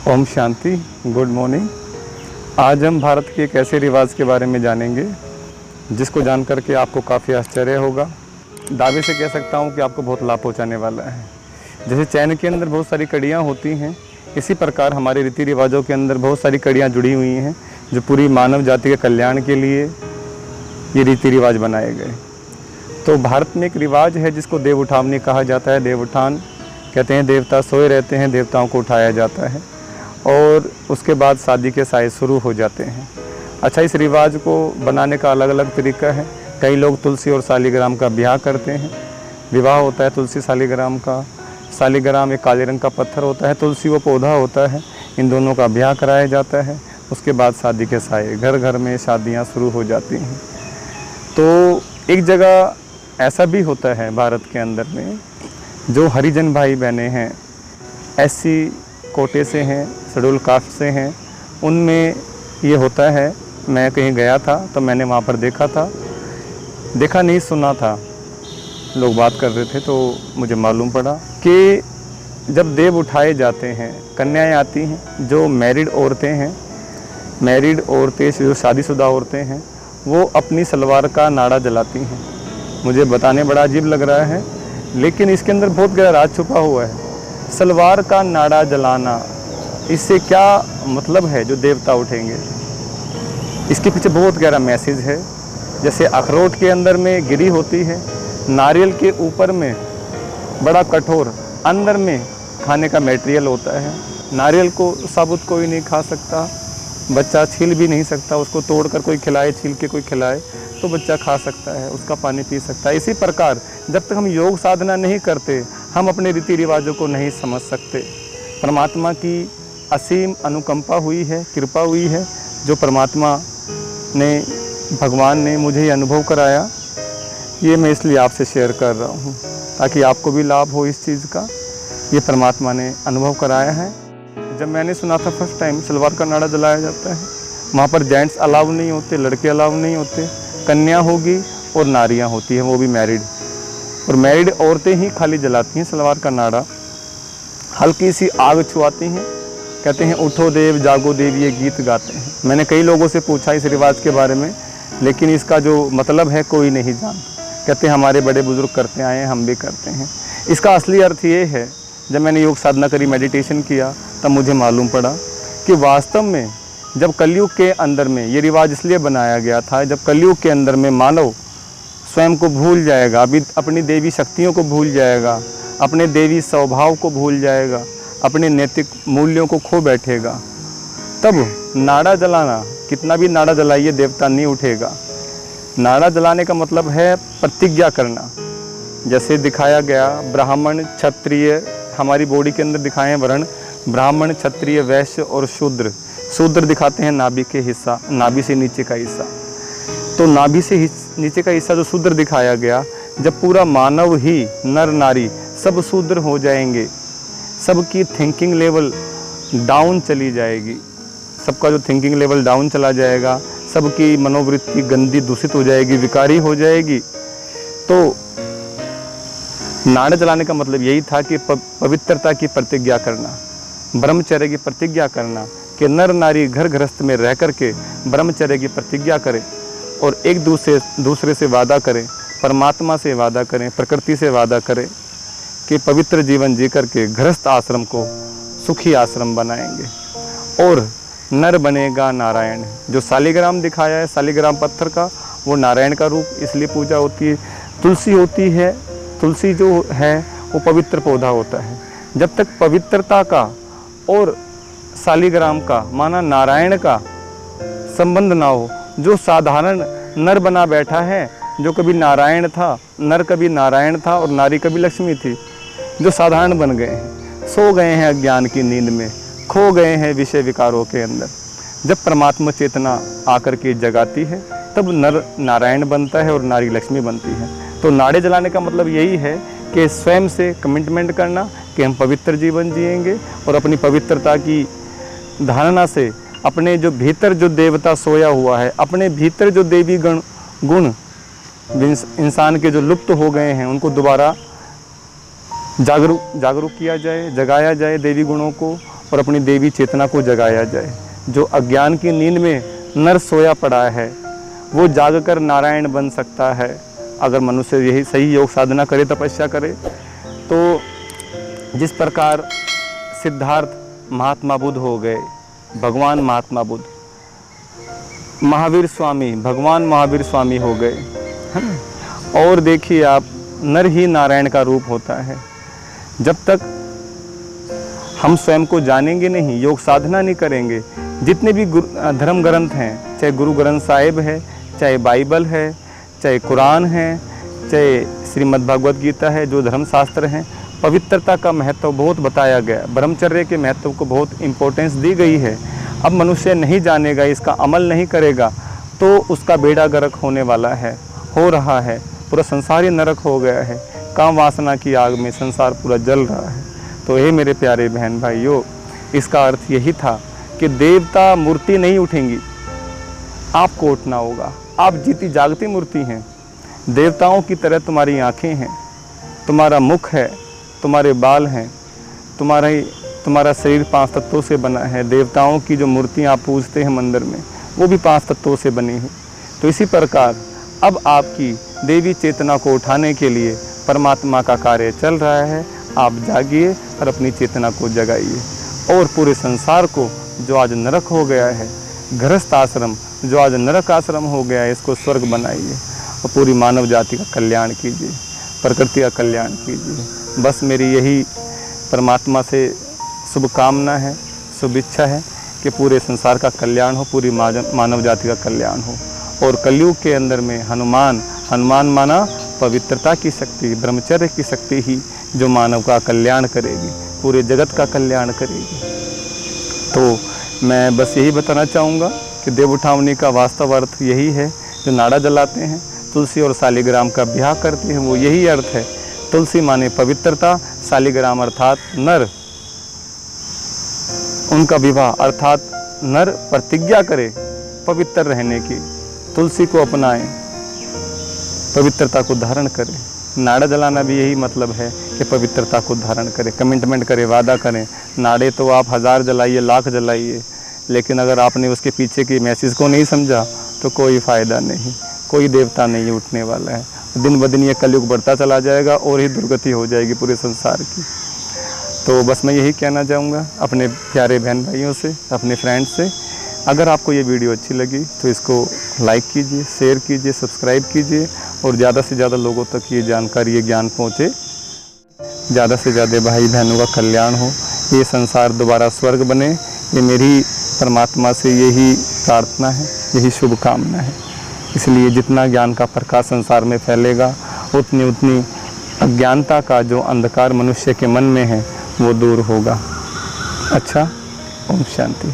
Om Shanti. Good morning. आज हम भारत के एक ऐसे रिवाज के बारे में जानेंगे जिसको जान करके आपको काफ़ी आश्चर्य होगा। दावे से कह सकता हूँ कि आपको बहुत लाभ पहुँचाने वाला है। जैसे चैन के अंदर बहुत सारी कड़ियाँ होती हैं, इसी प्रकार हमारे रीति रिवाजों के अंदर बहुत सारी कड़ियाँ जुड़ी हुई हैं जो पूरी मानव जाति के कल्याण के लिए ये रीति रिवाज बनाए गए। तो भारत में एक रिवाज है जिसको देव उठावनी कहा जाता है। देव उठान कहते हैं, देवता सोए रहते हैं, देवताओं को उठाया जाता है और उसके बाद शादी के साए शुरू हो जाते हैं। अच्छा, इस रिवाज को बनाने का अलग अलग तरीका है। कई लोग तुलसी और सालिग्राम का ब्याह करते हैं। विवाह होता है तुलसी सालिग्राम का। सालिग्राम एक काले रंग का पत्थर होता है, तुलसी वो पौधा होता है। इन दोनों का ब्याह कराया जाता है। उसके बाद शादी के साए, घर घर में शादियाँ शुरू हो जाती हैं। तो एक जगह ऐसा भी होता है भारत के अंदर में, जो हरिजन भाई बहनें हैं, ऐसी कोटे से हैं, शेड्यूल कास्ट से हैं, उनमें ये होता है। मैं कहीं गया था तो मैंने वहाँ पर देखा नहीं, सुना था, लोग बात कर रहे थे तो मुझे मालूम पड़ा कि जब देव उठाए जाते हैं, कन्याएं आती हैं, जो मैरिड औरतें जो शादीशुदा औरतें हैं, वो अपनी सलवार का नाड़ा जलाती हैं। मुझे बताने बड़ा अजीब लग रहा है, लेकिन इसके अंदर बहुत गहरा राज छुपा हुआ है। सलवार का नाड़ा जलाना, इससे क्या मतलब है जो देवता उठेंगे? इसके पीछे बहुत गहरा मैसेज है। जैसे अखरोट के अंदर में गिरी होती है, नारियल के ऊपर में बड़ा कठोर, अंदर में खाने का मटेरियल होता है। नारियल को साबुत कोई नहीं खा सकता, बच्चा छील भी नहीं सकता। उसको तोड़कर कोई खिलाए, छील के कोई खिलाए तो बच्चा खा सकता है, उसका पानी पी सकता है। इसी प्रकार जब तक हम योग साधना नहीं करते, हम अपने रीति रिवाजों को नहीं समझ सकते। परमात्मा की असीम अनुकंपा हुई है, कृपा हुई है, जो परमात्मा ने, भगवान ने मुझे ये अनुभव कराया। ये मैं इसलिए आपसे शेयर कर रहा हूँ ताकि आपको भी लाभ हो इस चीज़ का। ये परमात्मा ने अनुभव कराया है। जब मैंने सुना था फर्स्ट टाइम सलवार का नाड़ा जलाया जाता है, वहाँ पर जेंट्स अलाउ नहीं होते, लड़के अलाउ नहीं होते, कन्या होगी और नारियाँ होती हैं, वो भी मैरिड। और मैरिड औरतें ही खाली जलाती हैं सलवार का नाड़ा। हल्की सी आग छुआती हैं, कहते हैं उठो देव जागो देव, ये गीत गाते हैं। मैंने कई लोगों से पूछा इस रिवाज के बारे में, लेकिन इसका जो मतलब है कोई नहीं जानता। कहते हैं हमारे बड़े बुजुर्ग करते आए हैं, हम भी करते हैं। इसका असली अर्थ ये है, जब मैंने योग साधना करी, मेडिटेशन किया, तब मुझे मालूम पड़ा कि वास्तव में जब कलयुग के अंदर में ये रिवाज इसलिए बनाया गया था, जब कलयुग के अंदर में मानव स्वयं को भूल जाएगा, अभी अपनी देवी शक्तियों को भूल जाएगा, अपने देवी स्वभाव को भूल जाएगा, अपने नैतिक मूल्यों को खो बैठेगा, तब नाड़ा जलाना, कितना भी नाड़ा जलाइए देवता नहीं उठेगा। नाड़ा जलाने का मतलब है प्रतिज्ञा करना। जैसे दिखाया गया ब्राह्मण क्षत्रिय, हमारी बॉडी के अंदर दिखाए हैं वर्ण, ब्राह्मण क्षत्रिय वैश्य और शूद्र। शूद्र दिखाते हैं नाभि के हिस्सा, नाभि से नीचे का हिस्सा। तो नाभि से नीचे का हिस्सा जो शूद्र दिखाया गया, जब पूरा मानव ही, नर नारी सब शूद्र हो जाएंगे, सबकी थिंकिंग लेवल डाउन चली जाएगी, सबका जो थिंकिंग लेवल डाउन चला जाएगा, सबकी मनोवृत्ति गंदी दूषित हो जाएगी, विकारी हो जाएगी। तो नाड़ा जलाने का मतलब यही था कि पवित्रता की प्रतिज्ञा करना, ब्रह्मचर्य की प्रतिज्ञा करना, कि नर नारी घर गृहस्थ में रह करके ब्रह्मचर्य की प्रतिज्ञा करें और एक दूसरे से वादा करें, परमात्मा से वादा करें, प्रकृति से वादा करें कि पवित्र जीवन जी करके गृहस्थ आश्रम को सुखी आश्रम बनाएंगे और नर बनेगा नारायण। जो सालिग्राम दिखाया है, सालिग्राम पत्थर का, वो नारायण का रूप इसलिए पूजा होती है। तुलसी होती है, तुलसी जो है वो पवित्र पौधा होता है। जब तक पवित्रता का और सालिग्राम का, माना नारायण का संबंध ना हो, जो साधारण नर बना बैठा है, जो कभी नारायण था, नर कभी नारायण था और नारी कभी लक्ष्मी थी, जो साधारण बन गए हैं, सो गए हैं अज्ञान की नींद में, खो गए हैं विषय विकारों के अंदर। जब परमात्मा चेतना आकर के जगाती है, तब नर नारायण बनता है और नारी लक्ष्मी बनती है। तो नाड़े जलाने का मतलब यही है कि स्वयं से कमिटमेंट करना कि हम पवित्र जीवन जिएंगे और अपनी पवित्रता की धारणा से अपने जो भीतर जो देवता सोया हुआ है, अपने भीतर जो देवी गुण इंसान के जो लुप्त हो गए हैं, उनको दोबारा जागरूक किया जाए, जगाया जाए देवी गुणों को, और अपनी देवी चेतना को जगाया जाए। जो अज्ञान की नींद में नर सोया पड़ा है वो जागकर नारायण बन सकता है। अगर मनुष्य यही सही योग साधना करे, तपस्या करे। तो जिस प्रकार सिद्धार्थ महात्मा बुद्ध हो गए, भगवान महात्मा बुद्ध, महावीर स्वामी, भगवान महावीर स्वामी हो गए, है ना। और देखिए आप, नर ही नारायण का रूप होता है। जब तक हम स्वयं को जानेंगे नहीं, योग साधना नहीं करेंगे, जितने भी धर्म ग्रंथ हैं, चाहे गुरु ग्रंथ साहिब है, चाहे बाइबल है, चाहे कुरान है, चाहे श्रीमद् भगवद गीता है, जो धर्म शास्त्र हैं, पवित्रता का महत्व बहुत बताया गया, ब्रह्मचर्य के महत्व को बहुत इम्पोर्टेंस दी गई है। अब मनुष्य नहीं जानेगा, इसका अमल नहीं करेगा तो उसका बेड़ा गर्क होने वाला है, हो रहा है। पूरा संसार ही नरक हो गया है, काम वासना की आग में संसार पूरा जल रहा है। तो हे मेरे प्यारे बहन भाइयों, इसका अर्थ यही था कि देवता मूर्ति नहीं उठेंगी, आपको उठना होगा। आप जीती जागती मूर्ति हैं। देवताओं की तरह तुम्हारी आँखें हैं, तुम्हारा मुख है, तुम्हारे बाल हैं, तुम्हारा शरीर 5 तत्वों से बना है। देवताओं की जो मूर्तियाँ आप पूजते हैं मंदिर में, वो भी 5 तत्वों से बनी है। तो इसी प्रकार अब आपकी देवी चेतना को उठाने के लिए परमात्मा का कार्य चल रहा है। आप जागिए और अपनी चेतना को जगाइए, और पूरे संसार को, जो आज नरक हो गया है, गृहस्थ आश्रम जो आज नरक आश्रम हो गया है, इसको स्वर्ग बनाइए और पूरी मानव जाति का कल्याण कीजिए, प्रकृति का कल्याण कीजिए। बस मेरी यही परमात्मा से शुभकामना है, शुभ इच्छा है कि पूरे संसार का कल्याण हो, पूरी मानव जाति का कल्याण हो। और कलयुग के अंदर में हनुमान माना पवित्रता की शक्ति, ब्रह्मचर्य की शक्ति ही जो मानव का कल्याण करेगी, पूरे जगत का कल्याण करेगी। तो मैं बस यही बताना चाहूँगा कि देव उठावनी का वास्तव अर्थ यही है। जो नाड़ा जलाते हैं, तुलसी और शालिग्राम का ब्याह करते हैं, वो यही अर्थ है। तुलसी माने पवित्रता, शालिग्राम अर्थात नर, उनका विवाह अर्थात नर प्रतिज्ञा करे पवित्र रहने की, तुलसी को अपनाएं, पवित्रता को धारण करें। नाड़ा जलाना भी यही मतलब है कि पवित्रता को धारण करें, कमिटमेंट करें, वादा करें। नाड़े तो आप 1000 जलाइए, लाख जलाइए, लेकिन अगर आपने उसके पीछे की मैसेज को नहीं समझा तो कोई फ़ायदा नहीं, कोई देवता नहीं उठने वाला है। दिन ब दिन ये कलयुग बढ़ता चला जाएगा और ही दुर्गति हो जाएगी पूरे संसार की। तो बस मैं यही कहना चाहूँगा अपने प्यारे बहन भाइयों से, अपने फ्रेंड्स से। अगर आपको ये वीडियो अच्छी लगी तो इसको लाइक कीजिए, शेयर कीजिए, सब्सक्राइब कीजिए, और ज़्यादा से ज़्यादा लोगों तक ये जानकारी, ये ज्ञान पहुँचे। ज़्यादा से ज़्यादा भाई बहनों का कल्याण हो, ये संसार दोबारा स्वर्ग बने, ये मेरी परमात्मा से यही प्रार्थना है, यही शुभकामना है। इसलिए जितना ज्ञान का प्रकाश संसार में फैलेगा, उतनी अज्ञानता का जो अंधकार मनुष्य के मन में है वो दूर होगा। अच्छा, ओम शांति।